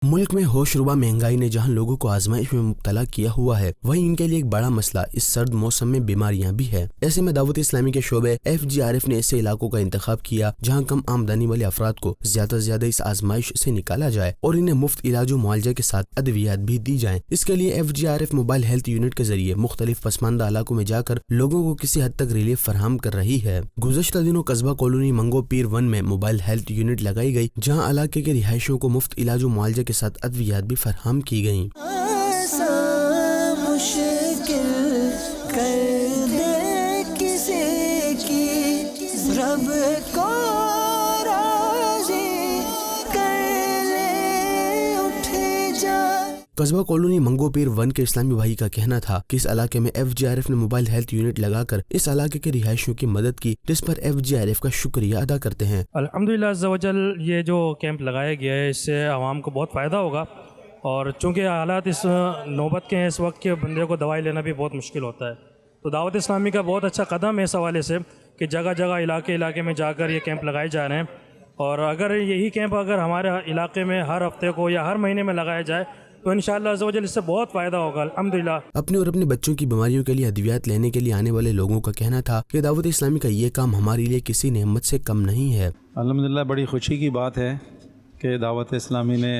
मुल्क में होशरुबा महंगाई ने जहां लोगों को आजमाइश में मुब्तला किया हुआ है, वहीं इनके लिए एक बड़ा मसला इस सर्द मौसम में बीमारियां भी है। ऐसे में दावत इस्लामी के शोबे FGRF ने ऐसे इलाकों का इंतखाब किया जहां कम आमदनी वाले अफराद को ज्यादा से ज्यादा इस आजमाइश से निकाला जाए और इन्हें मुफ्त इलाज मुआवजा के साथ अद्वियात भी दी जाए। इसके लिए FGRF मोबाइल हेल्थ यूनिट के जरिए मुख्तलिफ पसमानदा इलाकों में जाकर लोगों को किसी हद तक रिलीफ फराहम कर रही है। गुज़श्ता दिनों कस्बा कॉलोनी मंगो पीर 1 में मोबाइल हेल्थ यूनिट लगाई गई, जहाँ इलाके के रिहायशियों को मुफ्त इलाज मुआवजा के साथ अद्वियात भी फराहम की गयी। कस्बा कॉलोनी मंगो पीर 1 के इस्लामी भाई का कहना था कि इस इलाके में FGRF ने मोबाइल हेल्थ यूनिट लगाकर इस इलाके के रिहायशियों की मदद की, जिस पर FGRF का शुक्रिया अदा करते हैं। अल्हम्दुलिल्लाह अज़्ज़ा वजल ये जो कैंप लगाया गया है इससे आवाम को बहुत फ़ायदा होगा, और चूँकि हालात इस नौबत के हैं इस वक्त के बंदे को दवाई लेना भी बहुत मुश्किल होता है, तो दावत इस्लामी का बहुत अच्छा कदम है इस हवाले से कि जगह जगह इलाके में जाकर ये कैंप लगाए जा रहे हैं। और अगर यही कैंप अगर हमारे इलाके में हर हफ्ते को या हर महीने में लगाया जाए तो इंशाअल्लाह अज़्ज़ा वजल इससे बहुत फ़ायदा होगा अल्हम्दुलिल्लाह। अपने और अपने बच्चों की बीमारियों के लिए अद्वियात लेने के लिए आने वाले लोगों का कहना था कि दावत इस्लामी का ये काम हमारे लिए किसी नेमत से कम नहीं है। अल्हम्दुलिल्लाह बड़ी खुशी की बात है कि दावत इस्लामी ने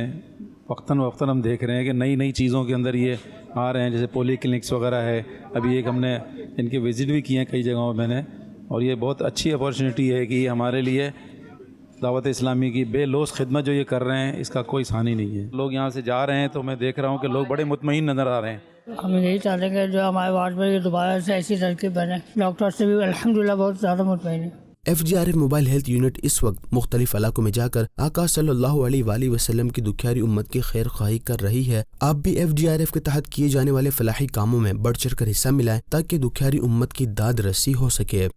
वक्तन हम देख रहे हैं कि नई नई चीज़ों के अंदर ये आ रहे हैं, जैसे पोली क्लिनिक्स वगैरह है। अभी एक हमने इनके विज़िट भी किए हैं कई जगहों मैंने, और ये बहुत अच्छी अपॉर्चुनिटी है कि हमारे लिए दावत इस्लामी की बेलौस खिदमत जो ये कर रहे हैं इसका कोई सानी नहीं है। लोग यहाँ से जा रहे हैं तो मैं देख रहा हूँ कि लोग बड़े मुतमईन नज़र आ रहे हैं। हम यही चाहते हैं कि जो हमारे वार्ड में ये दोबारा से ऐसी तरकीब बने। डॉक्टर से भी अल्हम्दुलिल्लाह बहुत ज़्यादा मुतमईन है। FGRF मोबाइल हेल्थ यूनिट इस वक्त मुख्तलिफ इलाकों में जाकर आका सल्लल्लाहु अलैहि वसल्लम की दुखियारी उम्मत की खैर ख्वाही कर रही है। आप भी FGRF के तहत किए जाने वाले फलाही कामों में बढ़ चढ़ कर हिस्सा मिलाएं ताकि दुखियारी उम्मत की दाद रसी हो सके।